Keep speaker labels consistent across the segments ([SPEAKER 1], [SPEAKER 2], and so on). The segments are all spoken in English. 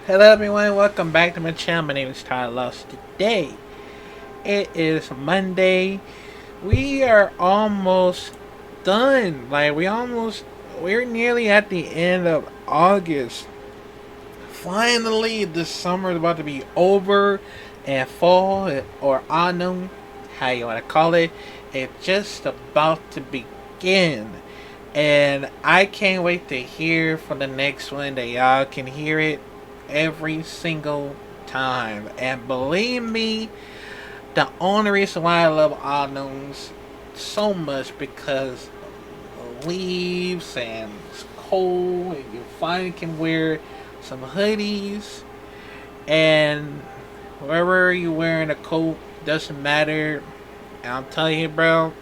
[SPEAKER 1] Hello everyone, welcome back to my channel. My name is Tyler Lost. Today, it is Monday. We are almost done. We're nearly at the end of August. Finally, the summer is about to be over, and fall or autumn, how you want to call it, it's just about to begin. And I can't wait to hear from the next one that y'all can hear it every single time. And believe me, the only reason why I love autumns so much because of leaves and it's cold and you finally can wear some hoodies and wherever you're wearing a coat doesn't matter. And I'm telling you, bro,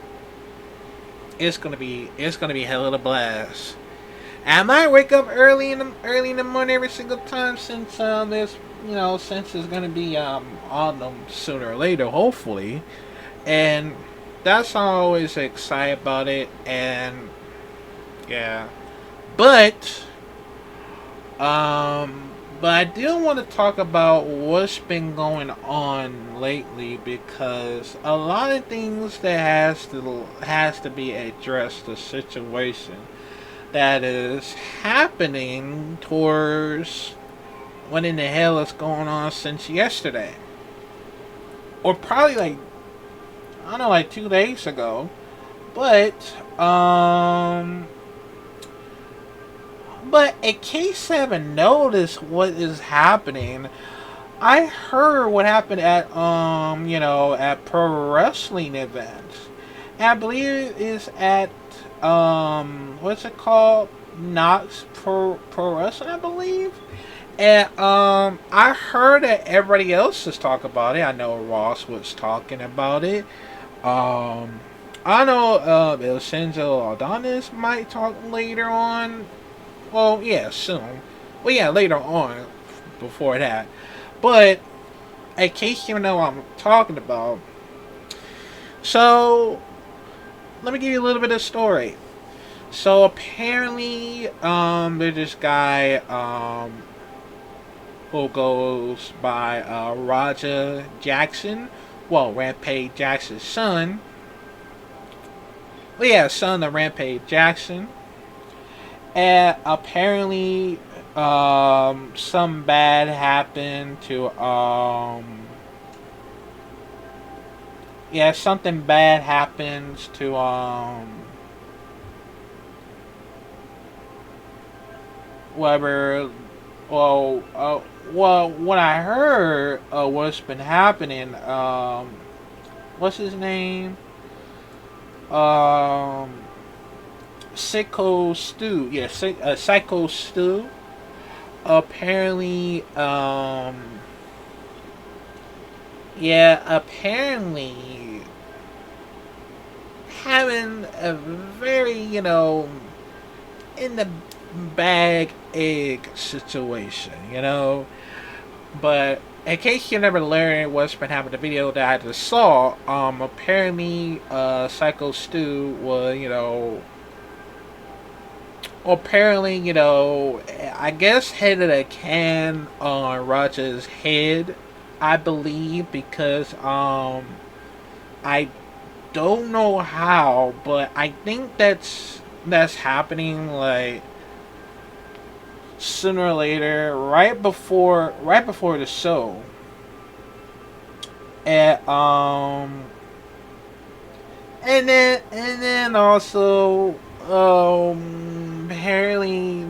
[SPEAKER 1] it's gonna be hell of a blast. I might wake up early in the morning every single time since since it's gonna be autumn sooner or later, hopefully, and that's how I'm always excited about it. And yeah, but but I do want to talk about what's been going on lately because a lot of things that has to be addressed. The situation that is happening towards what in the hell is going on since yesterday, or probably like I don't know, like 2 days ago. But but in case you haven't noticed what is happening, I heard what happened at at pro wrestling events. And I believe it's at what's it called? Knox Pro Wrestling, I believe. And I heard that everybody else is talking about it. I know Ross was talking about it. Um I know Vincenzo Adonis might talk later on. Well, yeah, soon. Well, yeah, later on, before that. But in case you know what I'm talking about, so let me give you a little bit of story. So apparently, there's this guy who goes by Raja Jackson. Well, Rampage Jackson's son. Well, yeah, son of Rampage Jackson. And apparently, some bad happened to yeah, something bad happens to whoever. Well, what I heard, what's been happening, what's his name? Um, Syko Stew, yeah, Psycho Stew. Apparently, yeah, apparently having a very, in the bag egg situation. But in case you never learned what's been happening, the video that I just saw, apparently, Psycho Stew was, apparently, I guess headed a can on Roger's head, I believe, because, I don't know how, but I think that's happening, like, sooner or later, right before the show. And and then also apparently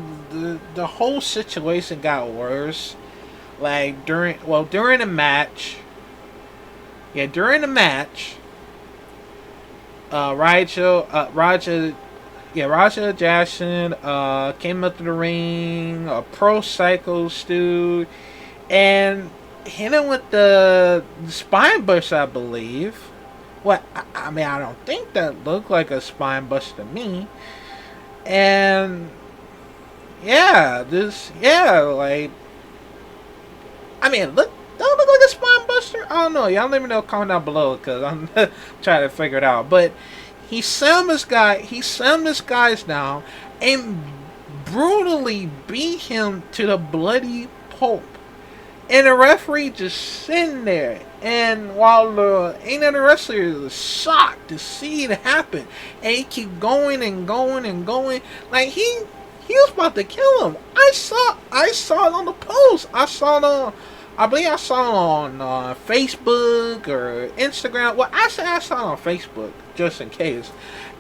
[SPEAKER 1] the whole situation got worse. Like during the match, yeah, during the match, Raja Jackson came up to the ring, a pro psycho dude, and hit him with the spine buster, I believe. What I mean, I don't think that looked like a spine buster to me. And like I mean, don't look like a spine buster. I don't know. Y'all let me know. Comment down below because I'm trying to figure it out. But he slammed this guy. He slammed this guy's down and brutally beat him to the bloody pulp. And the referee just sitting there. And while the ain't the wrestler is shocked to see it happen. And he keep going and going and going. Like he was about to kill him. I saw it on the post. I believe I saw it on Facebook or Instagram. Well, I saw it on Facebook just in case.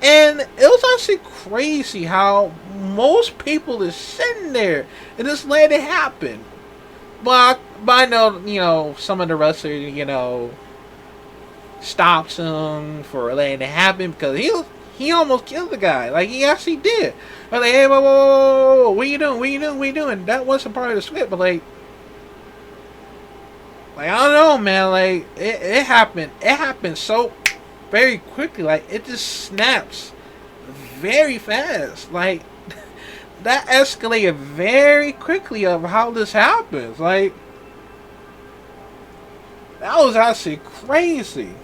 [SPEAKER 1] And it was actually crazy how most people is sitting there and just let it happen. But I know, some of the wrestlers, stops him for letting it happen because he almost killed the guy. Like, he actually did. But like, hey, whoa, whoa, whoa, whoa, what you doing? What you doing? What you doing? That wasn't part of the script, but like I don't know, man. Like, it happened. It happened so very quickly. Like, it just snaps very fast. Like, that escalated very quickly of how this happens. Like, that was actually crazy.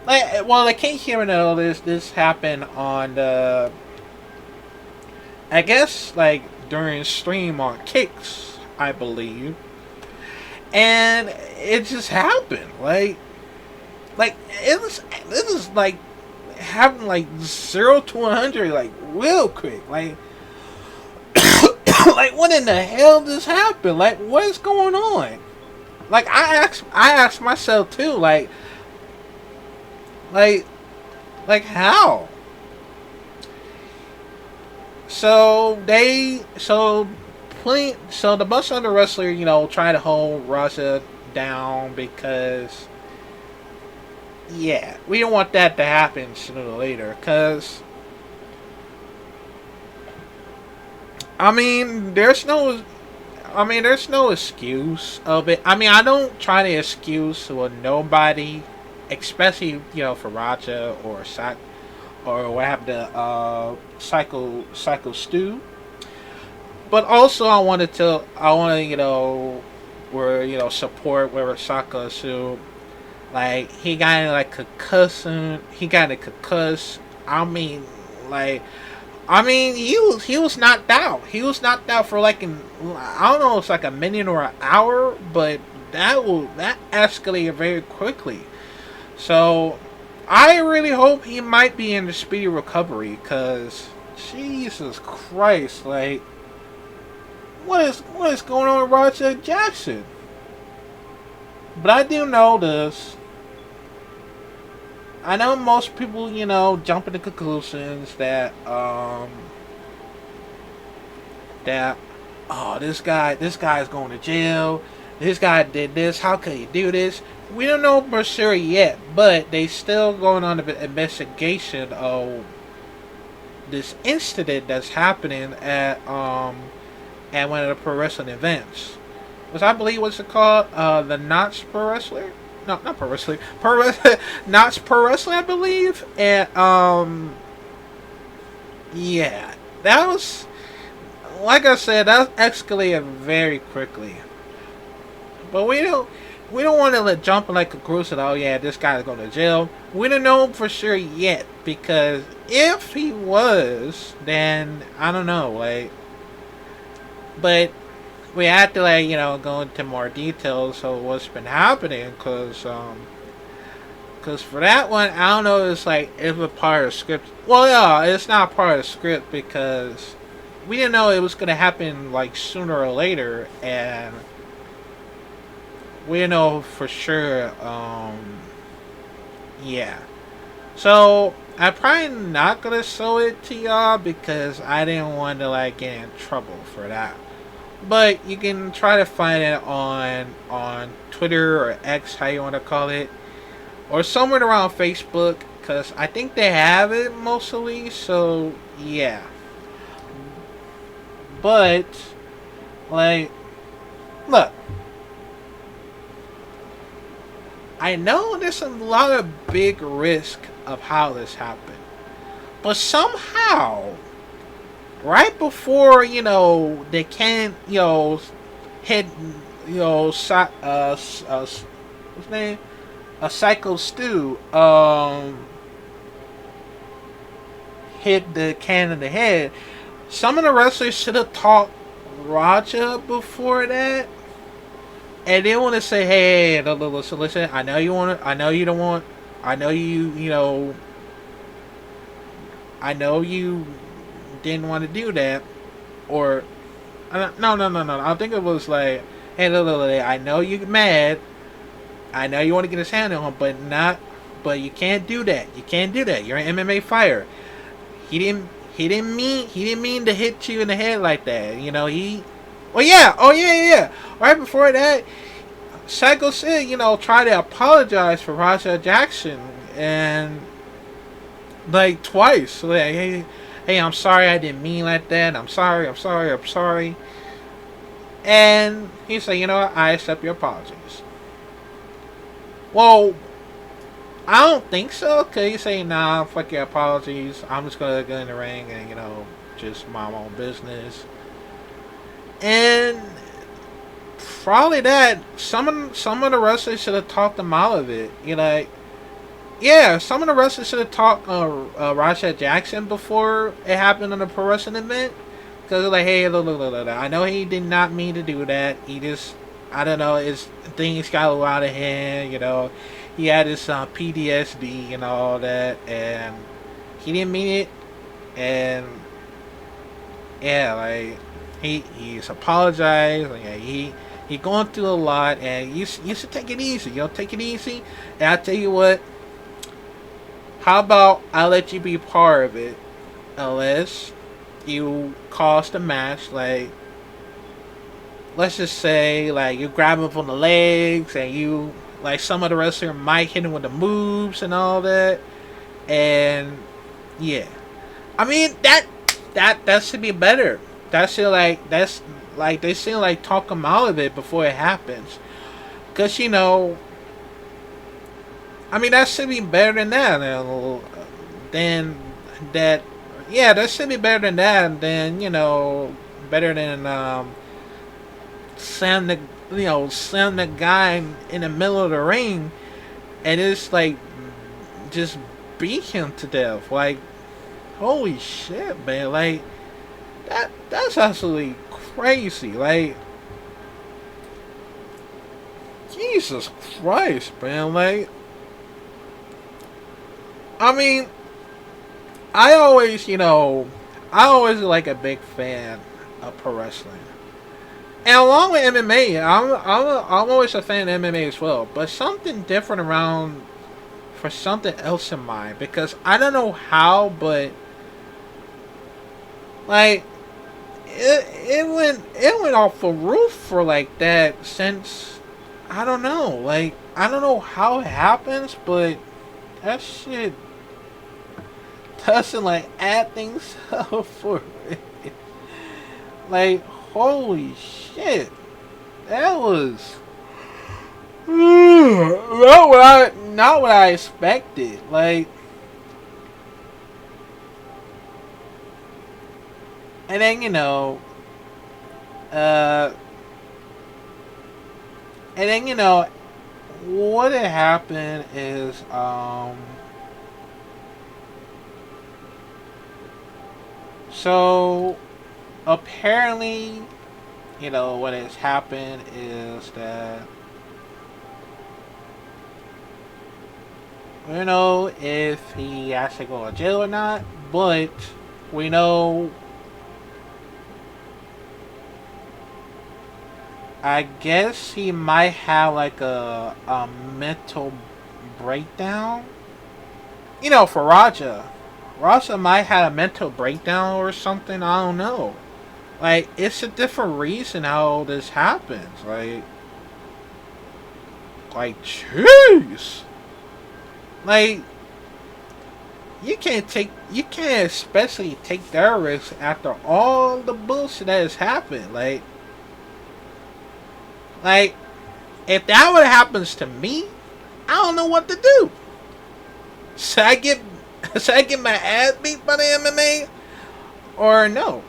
[SPEAKER 1] Like, well, I can't hear me know this happened on the, I guess, like, during stream on Kicks, I believe. And it just happened. Like it was like having like 0 to 100 like real quick. Like like what in the hell just happened? Like, what's going on? Like, I asked myself too, like how? So the bunch of the wrestler, try to hold Raja down because, yeah, we don't want that to happen sooner or later. Cause, there's no excuse of it. I don't try to excuse to a nobody, especially for Raja or what happened to Psycho Stu. But also, I want to support where Saka Stu. Like, he got like concussion. He got a concuss. He was knocked out. He was knocked out for like I don't know, it's like a minute or an hour, but that escalated very quickly. So I really hope he might be in the speedy recovery, cause Jesus Christ, like, what is going on with Roger Jackson? But I do know this. I know most people, jump into conclusions that this guy's going to jail. This guy did this. How could he do this? We don't know for sure yet, but they still going on an investigation of this incident that's happening at one of the pro wrestling events. Which I believe what's it called? The Knots Pro Wrestler? No, not Pro Wrestling. Knots Pro Wrestling, I believe. And yeah, that was, like I said, that escalated very quickly. But we don't want to jump in like a cruise and, oh yeah, this guy's going to jail. We don't know for sure yet, because if he was, then I don't know, like, but we have to go into more details of what's been happening, because for that one, I don't know, it's like if it's part of the script. Well, yeah, it's not part of the script, because we didn't know it was going to happen like sooner or later, and we didn't know for sure. Yeah, so I'm probably not gonna show it to y'all because I didn't want to get in trouble for that. But you can try to find it on Twitter or X, how you want to call it, or somewhere around Facebook, because I think they have it mostly. So yeah, but look, I know there's a lot of big risk of how this happened, but somehow, right before they can't hit what's his name, a Psycho Stu hit the can in the head. Some of the wrestlers should have talked Raja before that. and they want to say, hey, listen, listen. I know you want to. I know you don't want. I know you. You know. I know you didn't want to do that, or no, no, no, no. I think it was like, hey, look, I know you're mad. I know you want to get his hand on him, but not. But you can't do that. You can't do that. You're an MMA fighter. He didn't. He didn't mean. He didn't mean to hit you in the head like that. You know he. Oh yeah. Oh yeah. Yeah. Yeah. Right before that, Syko said, you know, try to apologize for Raja Jackson and like twice. Like, hey, I'm sorry. I didn't mean like that. I'm sorry. I'm sorry. I'm sorry. And he said, you know what? I accept your apologies. Well, I don't think so. Cause he's saying, nah, fuck your apologies. I'm just gonna go in the ring and just mind my own business. And probably that some of the wrestlers should have talked him out of it. Yeah, some of the wrestlers should have talked Raja Jackson before it happened in a pro wrestling event. Because like, hey, look, I know he did not mean to do that. He just, I don't know, his things got a little out of hand. He had his PTSD and all that, and he didn't mean it. And yeah, like he's apologized. Like, yeah, he going through a lot, and you should take it easy. Take it easy. And I tell you what, how about I let you be part of it, unless you cost a match. Like, let's just say, like, you grab him from the legs, and you, like, some of the wrestler might hit him with the moves and all that, and yeah, I mean that should be better. That's like they should like talk him out of it before it happens, cause I mean that should be better than that. Than that, yeah, that should be better than that. Than better than slam the guy in the middle of the ring, and it's like just beat him to death. Like, holy shit, man! Like that's absolutely crazy. Like, Jesus Christ, man! Like, I mean, I always like a big fan of pro wrestling. And along with MMA, I'm always a fan of MMA as well. But something different around for something else in mind. Because I don't know how, but like it went off the roof for like that since I don't know. Like, I don't know how it happens, but that shit doesn't like add things up for it. Like, holy shit. That was not what I expected. Like, and then what had happened is so apparently, what has happened is that we don't know if he has to go to jail or not, but we know, I guess he might have like a mental breakdown. For Raja. Raja might have a mental breakdown or something, I don't know. Like, it's a different reason how this happens. Like, jeez. Like, you can't especially take that risk after all the bullshit that has happened. Like, if that would happens to me, I don't know what to do. Should I get my ass beat by the MMA, or no?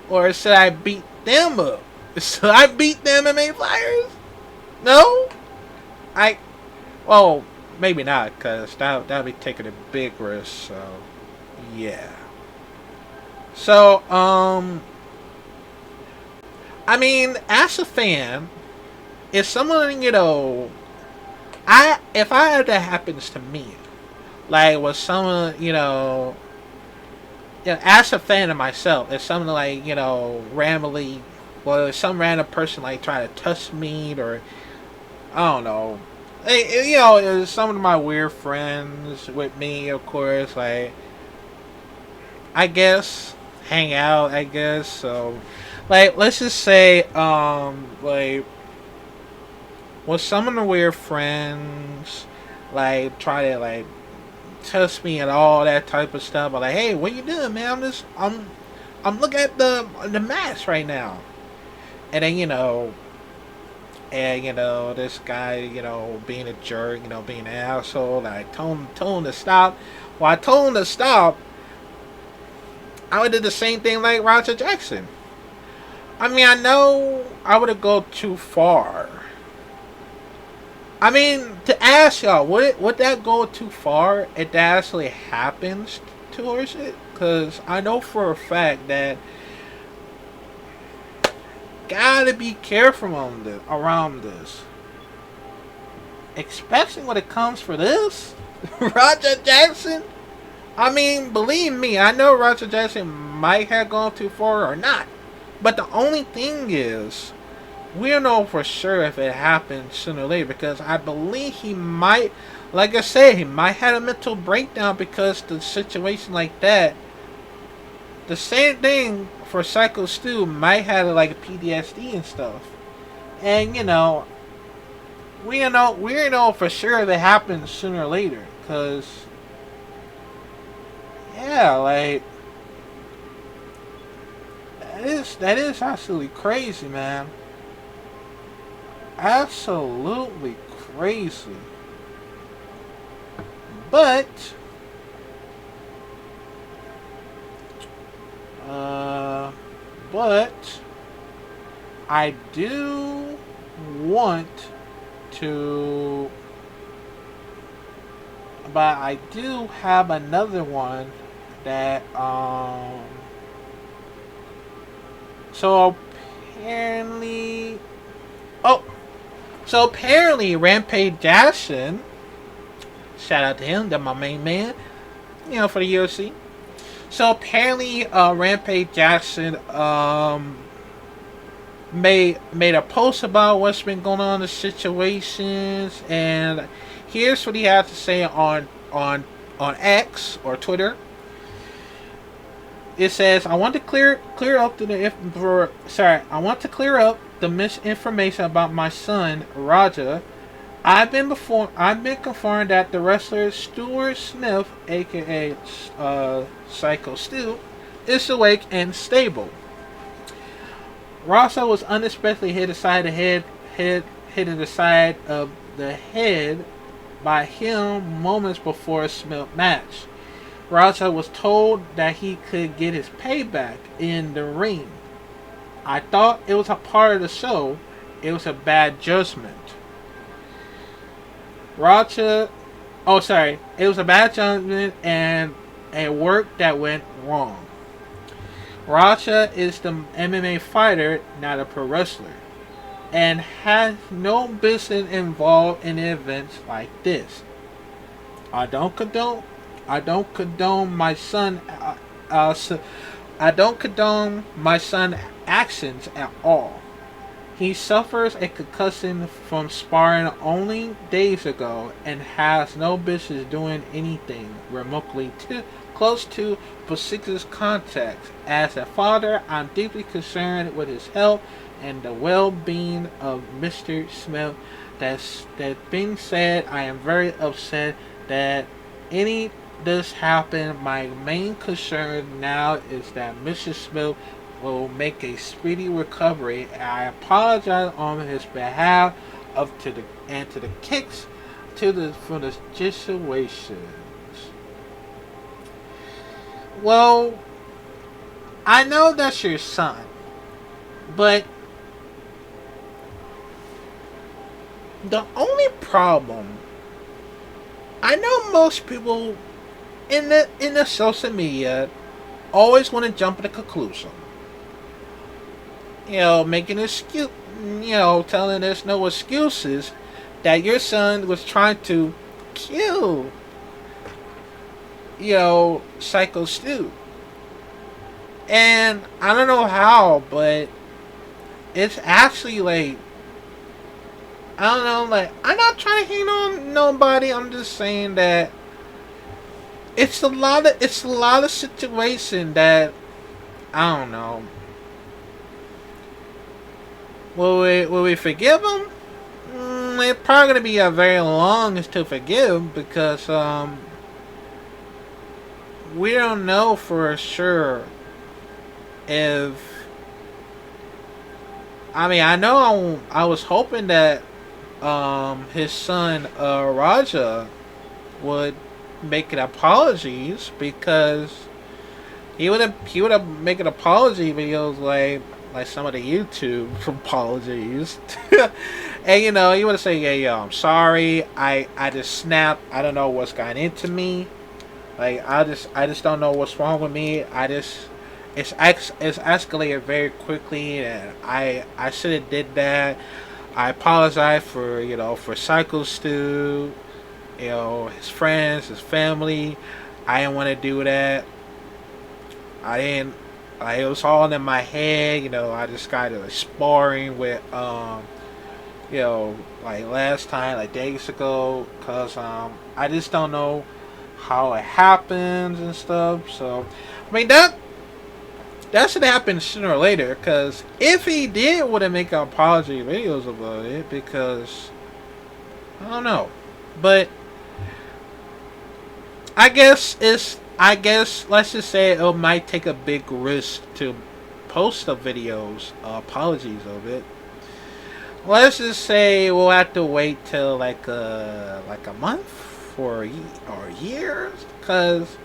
[SPEAKER 1] Or should I beat them up? Should I beat the MMA fighters? No? Well, maybe not, because that'd be taking a big risk, so, yeah. So, I mean, as a fan, if someone, I if I had that happens to me, like with someone, as a fan of myself, if someone like, randomly, well, if some random person like try to touch me, or I don't know, some of my weird friends with me, of course, like, I guess hang out, I guess. So, like, let's just say, like, with some of the weird friends, like, try to like touch me and all that type of stuff. I'm like, hey, what you doing, man? I'm looking at the match right now. And then, this guy, being a jerk, being an asshole, like, told him to stop. Well, I told him to stop. I would do the same thing like Roger Jackson. I mean, I know I would have go too far. I mean, to ask y'all, would that go too far if that actually happens towards it? Because I know for a fact that gotta be careful around this. Especially when it comes for this. Roger Jackson? I mean, believe me, I know Roger Jackson might have gone too far or not. But the only thing is, we don't know for sure if it happens sooner or later, because I believe he might, like I said, he might have a mental breakdown because the situation like that. The same thing for Syko Stu might have like a PTSD and stuff. And we don't know for sure if it happens sooner or later, because yeah, like that is absolutely crazy, man. Absolutely crazy. But I do want to, but I do have another one that so apparently oh so apparently Rampage Jackson, shout out to him, that's my main man, for the UFC. So apparently Rampage Jackson made a post about what's been going on in the situations, and here's what he had to say on X or Twitter. It says, I want to clear up I want to clear up the misinformation about my son Raja. I've been confirmed that the wrestler Stuart Smith, aka Syko Stu, is awake and stable. Raja was unexpectedly hit in the side of the head by him moments before a Smith match. Raja was told that he could get his payback in the ring. I thought it was a part of the show. It was a bad judgment. It was a bad judgment and a work that went wrong. Raja is the MMA fighter, not a pro wrestler, and has no business involved in events like this. I don't condone my son. I don't condone my son's actions at all. He suffers a concussion from sparring only days ago and has no business doing anything remotely close to physical contact. As a father, I'm deeply concerned with his health and the well-being of Mr. Smith. That being said, I am very upset that any this happened. My main concern now is that Mr. Smith will make a speedy recovery. I apologize on his behalf to the kicks for the situations. Well, I know that's your son, but the only problem, I know most people in the social media always want to jump to the conclusion. making excuse, telling us no excuses that your son was trying to kill, Psycho Stu. And I don't know how, but it's actually like, I don't know, like, I'm not trying to hate on nobody. I'm just saying that it's a lot of situation that I don't know. Will we forgive him? It's probably gonna be a very long to forgive because we don't know for sure if I know I was hoping that his son Raja would make an apologies because he would have make an apology videos like some of the YouTube apologies. And he would say, "Yeah, yo, I'm sorry. I just snapped. I don't know what's gotten into me. Like I just don't know what's wrong with me. It's escalated very quickly, and I should have did that. I apologize for Psycho Stu, his friends, his family. I didn't want to do that. I didn't. It was all in my head. I just got sparring with like last time, like days ago, cause I just don't know how it happens and stuff. So, that should happen sooner or later. Cause if he did, would have make apology videos about it? Because I don't know, but I guess let's just say it might take a big risk to post the videos, apologies of it. Let's just say we'll have to wait till like a month or years, cause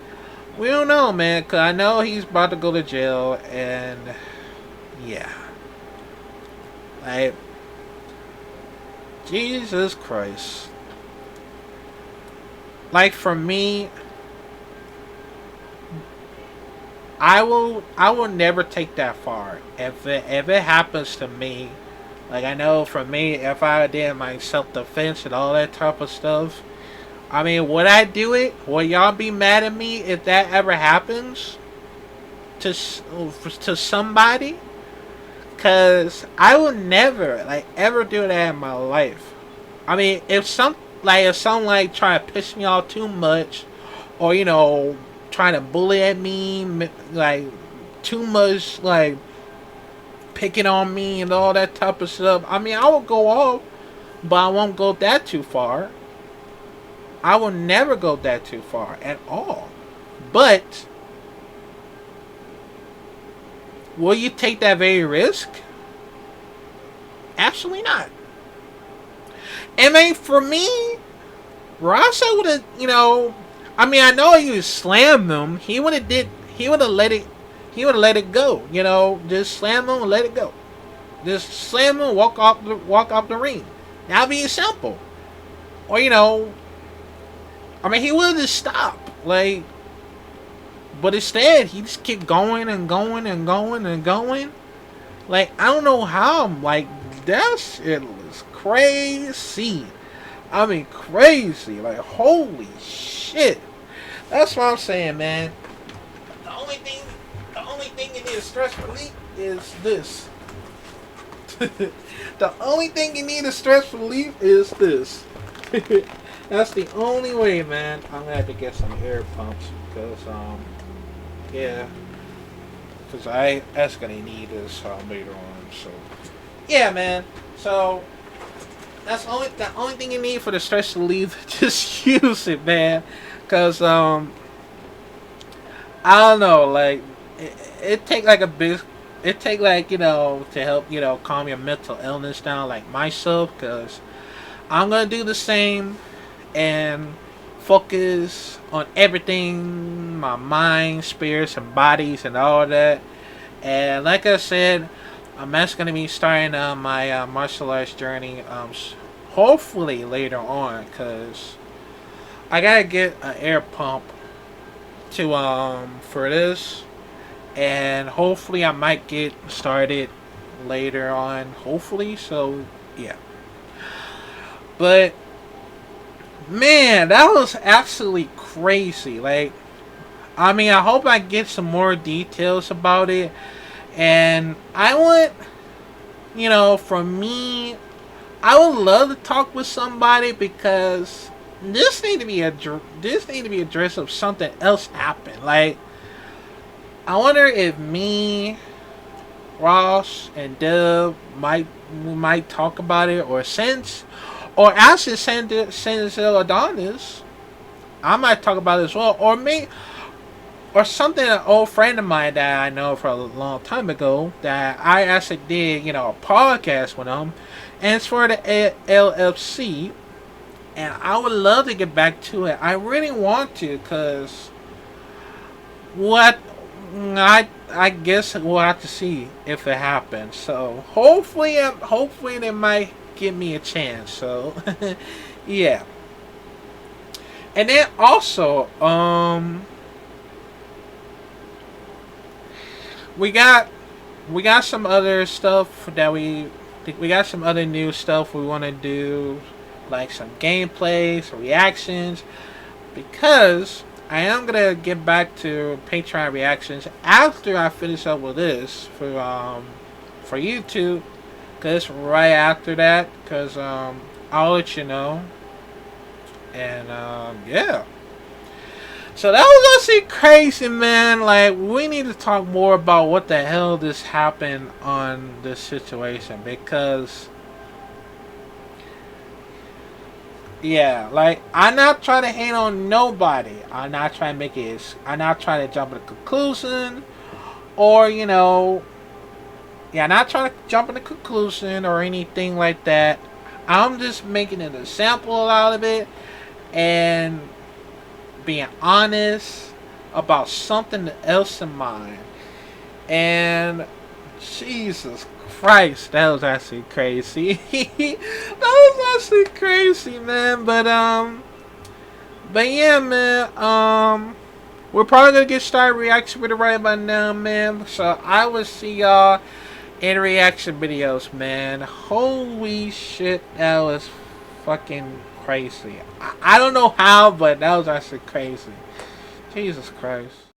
[SPEAKER 1] we don't know, man. Cause I know he's about to go to jail, and yeah, like Jesus Christ. Like for me, I will never take that far. If it happens to me, like I know for me, if I did my self defense and all that type of stuff, would I do it? Will y'all be mad at me if that ever happens to somebody? Cause I will never like ever do that in my life. If some like try to piss me off too much, or trying to bully at me, like too much, like picking on me and all that type of stuff. I will go off, but I won't go that too far. I will never go that too far at all. But will you take that very risk? Absolutely not. For me, Ross would have, I know he would slam them. He would have did. He would have let it. He would have let it go. Just slam them and let it go. Just slam them, walk off the ring. That'd be simple. Or he would just stop. But instead he just kept going and going and going and going. I don't know how. That shit was crazy. Crazy. Holy shit. That's what I'm saying, man. The only thing you need to stress relief is this. The only thing you need to stress relief is this. That's the only way, man. I'm gonna have to get some air pumps because, yeah, because that's gonna need this later on. So, yeah, man. So that's the only thing you need for the stress relief. Just use it, man. Cause I don't know, it take like a big, it take to help calm your mental illness down, like myself. Cause I'm gonna do the same and focus on everything, my mind, spirits, and bodies, and all that. And like I said, I'm just gonna be starting my martial arts journey. Hopefully later on, cause I gotta get an air pump to for this, and hopefully I might get started later on, hopefully. So yeah, but man, that was absolutely crazy. Like, I mean, I hope I get some more details about it, and I want, for me, I would love to talk with somebody because this need to be addressed if something else happened. Like, I wonder if me, Ross, and Dub might talk about it, or actually since Adonis, I might talk about it as well, or something an old friend of mine that I know for a long time ago that I actually did, a podcast with him, and it's for the LFC, and I would love to get back to it. I really want to, cause what I guess we'll have to see if it happens. So hopefully they might give me a chance. So yeah, and then also we got some other stuff that we got some other new stuff we want to do, like some gameplay, some reactions, because I am gonna get back to Patreon reactions after I finish up with this for YouTube, cause right after that, cause I'll let you know, and yeah. So that was actually crazy, man. Like, we need to talk more about what the hell this happened on this situation, because yeah, like, I'm not trying to hate on nobody. I'm not trying to jump to a conclusion, or yeah, not trying to jump in a conclusion or anything like that. I'm just making an example out of it and being honest about something else in mind. And Jesus Christ, that was actually crazy. That was actually crazy, man. But yeah, man. We're probably gonna get started reaction video right about now, man. So I will see y'all in reaction videos, man. Holy shit, that was fucking crazy. I don't know how, but that was actually crazy. Jesus Christ.